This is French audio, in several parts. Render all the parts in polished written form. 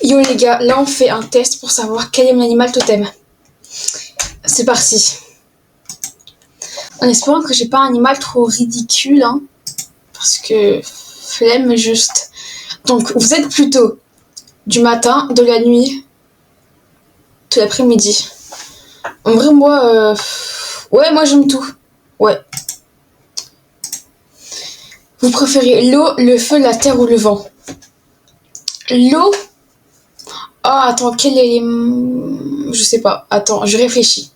Yo les gars, là on fait un test pour savoir quel est mon animal totem. C'est parti. En espérant que j'ai pas un animal trop ridicule, hein, parce que flemme juste. Donc vous êtes plutôt du matin, de la nuit, de l'après-midi. En vrai moi, ouais moi j'aime tout. Ouais. Vous préférez l'eau, le feu, la terre ou le vent? L'eau. Ah attends, quel est... Je sais pas. Attends, je réfléchis.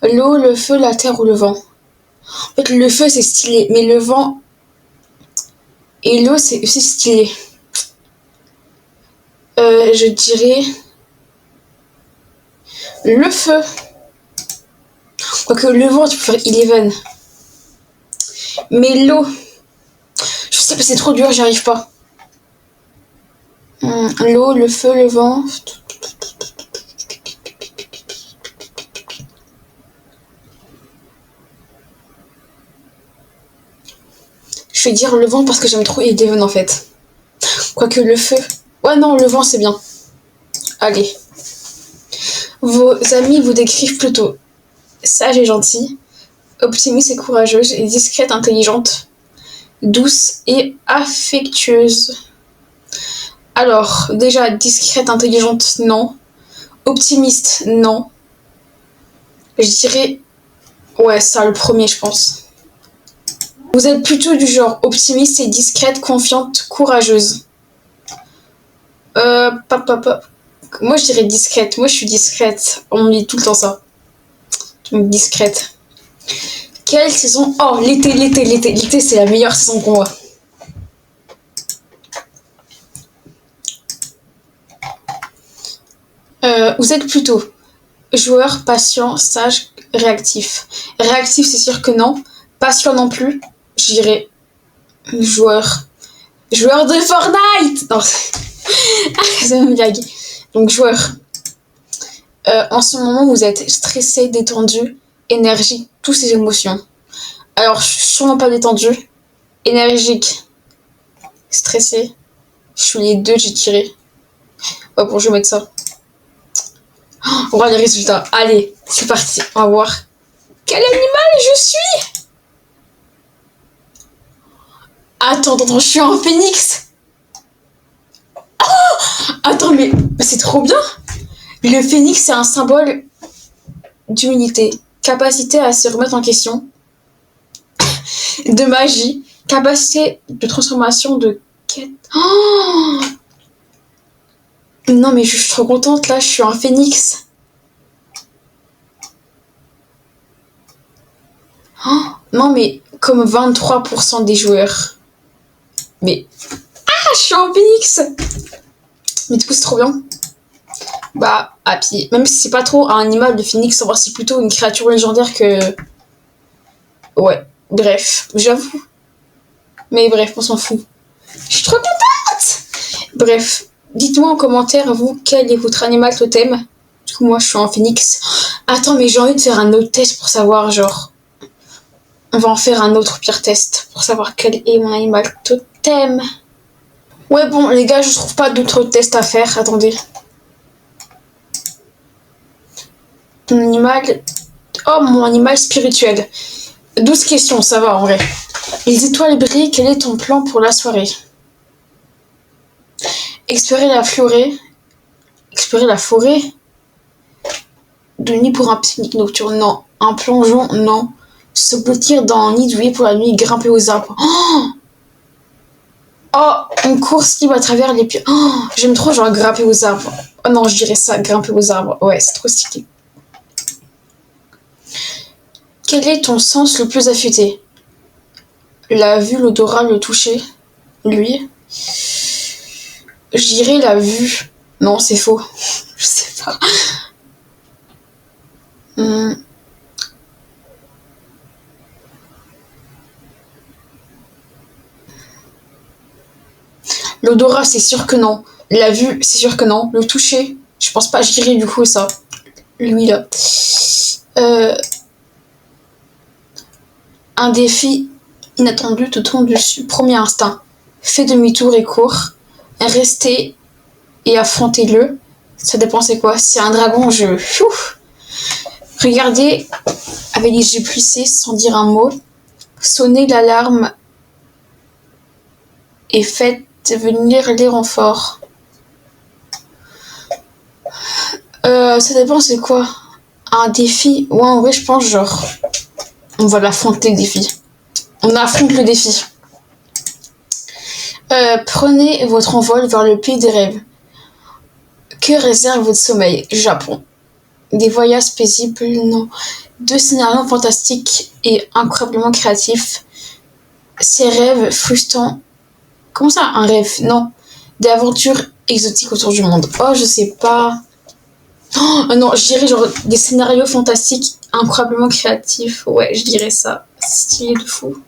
L'eau, le feu, la terre ou le vent? En fait, le feu, c'est stylé, mais le vent et l'eau, c'est aussi stylé. Je dirais le feu. Quoique le vent, tu peux faire Eleven. Mais l'eau, je sais pas, c'est trop dur, j'y arrive pas. L'eau, le feu, le vent. Je vais dire le vent parce que j'aime trop Eleven en fait. Quoique le feu. Ouais, non, le vent, c'est bien. Allez. Vos amis vous décrivent plutôt sage et gentille, optimiste et courageuse, et discrète, intelligente, douce et affectueuse. Alors, déjà, discrète, intelligente, non. Optimiste, non. Je dirais, ouais, ça, le premier, je pense. Vous êtes plutôt du genre optimiste et discrète, confiante, courageuse. Papa. Moi, je dirais discrète. Moi, je suis discrète. On me dit tout le temps ça. Donc, discrète. Quelle saison? Oh, l'été. L'été, c'est la meilleure saison qu'on voit. Vous êtes plutôt joueur, patient, sage, réactif. Réactif, c'est sûr que non. Patient non plus. Je dirais joueur. Joueur de Fortnite. Non, c'est une blague. Donc joueur. En ce moment, vous êtes stressé, détendu, énergique, toutes ces émotions. Alors, je suis sûrement pas détendue. Énergique, stressé. Je suis les deux, j'ai tiré. Ouais, bon, je vais mettre ça. On voit les résultats. Allez, c'est parti. On va voir. Quel animal je suis? Attends, je suis un phénix. Oh, attends, mais c'est trop bien. Le phénix, c'est un symbole d'humilité, capacité à se remettre en question, de magie, capacité de transformation, de quête. Oh, non, mais je suis trop contente, là, je suis un phénix. Oh, non, mais comme 23% des joueurs. Mais... Ah, je suis un phénix. Mais du coup, c'est trop bien. Bah, puis même si c'est pas trop un animal de phénix, savoir si c'est plutôt une créature légendaire que... Ouais, bref, j'avoue. Mais bref, on s'en fout. Je suis trop contente. Bref, dites-moi en commentaire, vous, quel est votre animal totem? Du coup, moi, je suis un phénix. Attends, mais j'ai envie de faire un autre test pour savoir, genre... On va en faire un autre pire test pour savoir quel est mon animal totem. Ouais, bon, les gars, je trouve pas d'autres tests à faire. Attendez. Ton animal... Oh, mon animal spirituel. 12 questions, ça va en vrai. Les étoiles brillent, quel est ton plan pour la soirée? Explorer la forêt. Explorer la forêt. De nuit pour un pique-nique nocturne, non. Un plongeon, non. Se blottir dans un nid douillet pour la nuit, grimper aux arbres. Oh, une course libre à travers les pieds. Oh, j'aime trop genre grimper aux arbres. Oh non, je dirais ça, grimper aux arbres. Ouais, c'est trop stylé. Quel est ton sens le plus affûté? La vue, l'odorat, le toucher, lui. Je dirais la vue. Non, c'est faux. Je sais pas. L'odorat, c'est sûr que non. La vue, c'est sûr que non. Le toucher, je pense pas. Je dirais du coup ça. Lui là. Un défi inattendu te tombe dessus. Premier instinct. Fais demi-tour et cours. Rester et affrontez-le. Ça dépend c'est quoi. Si un dragon, regardez avec les yeux plissés sans dire un mot. Sonnez l'alarme et faites venir les renforts. Ça dépend c'est quoi. Un défi. Ouais, en vrai, je pense genre... On va l'affronter le défi. On affronte le défi. Prenez votre envol vers le pays des rêves. Que réserve votre sommeil? Japon. Des voyages paisibles, non. 2 scénarios fantastiques et incroyablement créatifs. Ces rêves frustrants. Comment ça, un rêve? Non. Des aventures exotiques autour du monde. Oh, je sais pas. Oh non, je dirais genre des scénarios fantastiques incroyablement créatifs. Ouais, je dirais ça. Stylé de fou.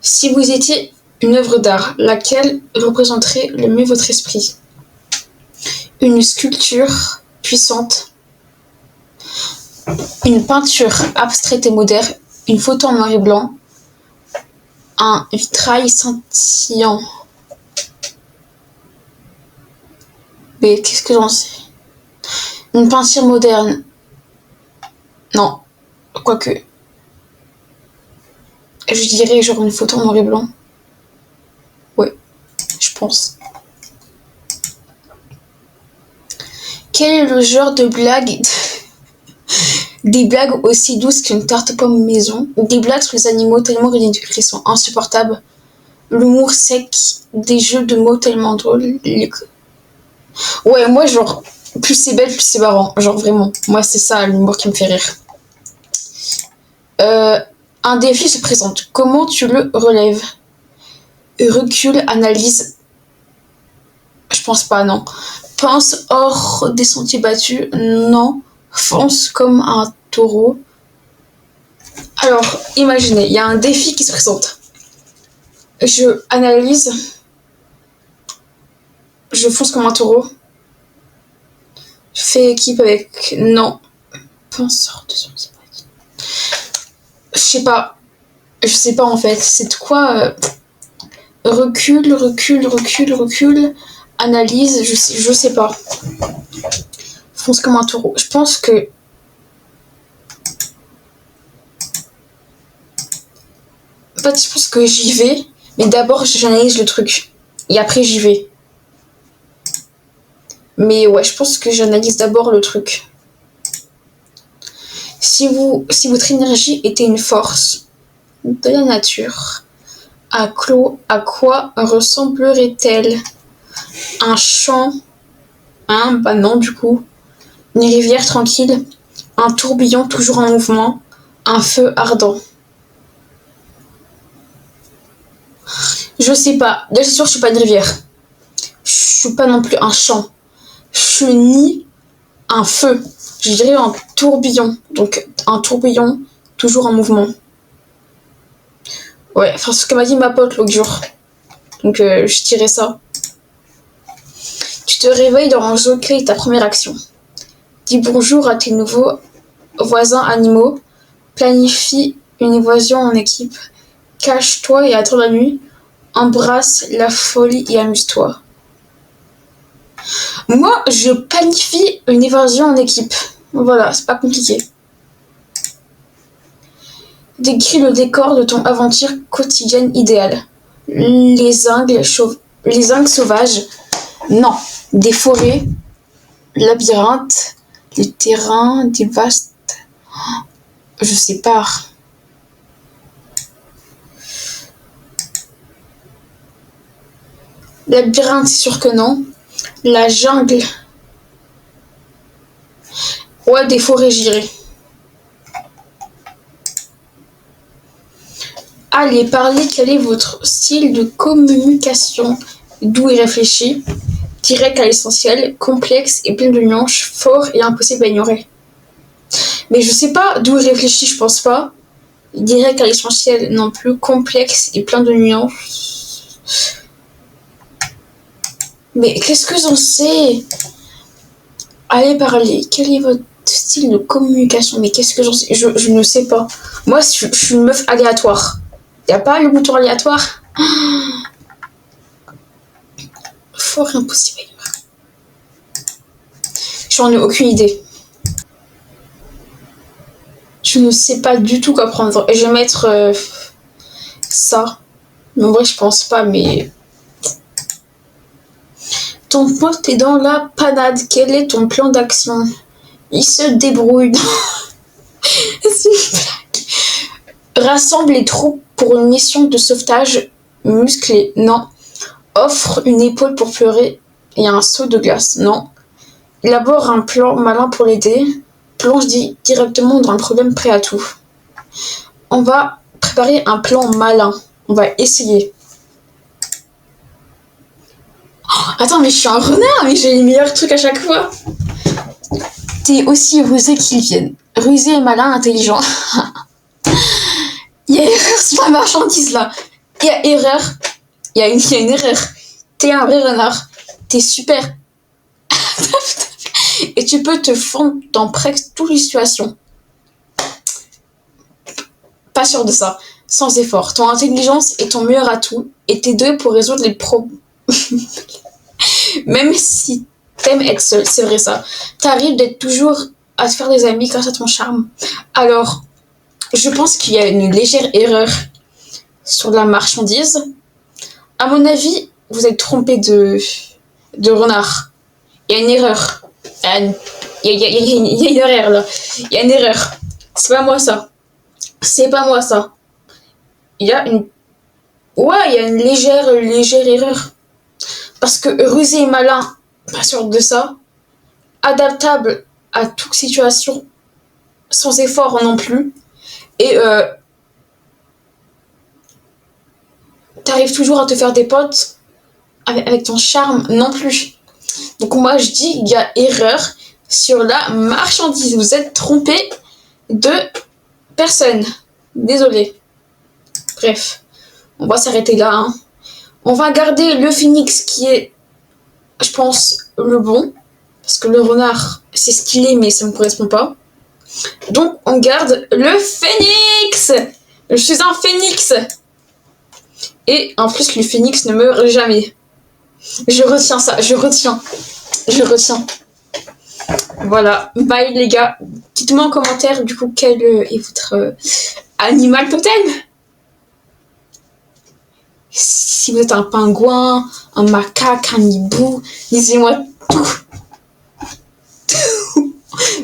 Si vous étiez une œuvre d'art, laquelle représenterait le mieux votre esprit? Une sculpture puissante, une peinture abstraite et moderne, une photo en noir et blanc, un vitrail scintillant. Mais qu'est-ce que j'en sais? Une peinture moderne. Non, quoique. Je dirais genre une photo en noir et blanc. Ouais, je pense. Quel est le genre de blague? Des blagues aussi douces qu'une tarte pomme maison, des blagues sur les animaux tellement ridicules qu'ils sont insupportables, l'humour sec, des jeux de mots tellement drôles. Ouais, moi genre, plus c'est belle, plus c'est marrant. Genre vraiment, moi c'est ça l'humour qui me fait rire. Un défi se présente. Comment tu le relèves? Recule, analyse. Je pense pas, non. Pense hors des sentiers battus. Non. Fonce comme un taureau. Alors, imaginez, il y a un défi qui se présente. Je analyse. Je fonce comme un taureau. Je fais équipe avec... Non. Pense hors des sentiers battus. Je sais pas. Je sais pas en fait. C'est de quoi recule, analyse, je sais pas. Fonce comme un taureau. Je pense que... En fait, je pense que j'y vais, mais d'abord j'analyse le truc. Et après j'y vais. Mais ouais, je pense que j'analyse d'abord le truc. Si votre énergie était une force de la nature, à quoi ressemblerait-elle? Un champ? Bah non du coup. Une rivière tranquille? Un tourbillon toujours en mouvement? Un feu ardent? Je sais pas. Là, c'est sûr, je suis pas une rivière. Je suis pas non plus un champ. Je suis ni un feu. Je dirais un tourbillon. Donc, un tourbillon toujours en mouvement. Ouais, enfin, c'est ce que m'a dit ma pote l'autre jour. Donc, je dirais ça. Tu te réveilles dans un zoo, quelle est ta première action? Dis bonjour à tes nouveaux voisins animaux. Planifie une évasion en équipe. Cache-toi et attends la nuit. Embrasse la folie et amuse-toi. Moi, je planifie une évasion en équipe. Voilà, c'est pas compliqué. Décris le décor de ton aventure quotidienne idéale. Les ungles sauvages. Non. Des forêts, labyrinthes, des terrains, des vastes... Je sais pas. Labyrinthe, c'est sûr que non. La jungle. Ouais, des forêts, j'irai. Allez, parlez, quel est votre style de communication? Doux et réfléchi, direct à l'essentiel, complexe et plein de nuances, fort et impossible à ignorer. Mais je sais pas, doux et réfléchi, je pense pas. Direct à l'essentiel non plus, complexe et plein de nuances. Mais qu'est-ce que j'en sais? Allez, parler, quel est votre style de communication? Mais qu'est-ce que j'en sais? Je ne sais pas. Moi, je suis une meuf aléatoire. Y a pas le bouton aléatoire? fort impossible. J'en ai aucune idée. Je ne sais pas du tout quoi prendre. Et je vais mettre ça. Mais en vrai, je pense pas, mais... Ton pote est dans la panade. Quel est ton plan d'action? Il se débrouille. C'est une blague. Rassemble les troupes pour une mission de sauvetage musclée. Non. Offre une épaule pour pleurer et un seau de glace. Non. Élabore un plan malin pour l'aider. Plonge directement dans le problème prêt à tout. On va préparer un plan malin. On va essayer. Oh, attends, mais je suis un renard, mais j'ai les meilleurs trucs à chaque fois. T'es aussi rusé qu'ils viennent. Rusé, malin, intelligent. Il y a erreur sur la marchandise là. Il y a erreur. Il y a une erreur. T'es un vrai renard. T'es super. Et tu peux te fondre dans presque toutes les situations. Pas sûr de ça. Sans effort. Ton intelligence est ton meilleur atout. Et t'es doué pour résoudre les problèmes. Même si t'aimes être seul, c'est vrai ça. T'arrives d'être toujours à te faire des amis grâce à ton charme. Alors, je pense qu'il y a une légère erreur sur la marchandise. À mon avis, vous êtes trompé de renard. Il y a une erreur. Il y a une erreur là. Il y a une erreur. C'est pas moi ça. C'est pas moi ça. Il y a une... Ouais, il y a une légère erreur. Parce que rusé et malin, pas sûr de ça. Adaptable à toute situation, sans effort non plus. Et t'arrives toujours à te faire des potes avec ton charme non plus. Donc moi je dis il y a erreur sur la marchandise. Vous êtes trompé de personne. Désolé. Bref, on va s'arrêter là. Hein. On va garder le phénix qui est, je pense, le bon. Parce que le renard, c'est stylé, mais ça ne me correspond pas. Donc, on garde le phénix. Je suis un phénix. Et en plus, le phénix ne meurt jamais. Je retiens ça, je retiens. Voilà, bye les gars. Dites-moi en commentaire, du coup, quel est votre animal totem. Si vous êtes un pingouin, un macaque, un hibou, disez-moi tout.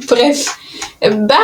Bref, bye.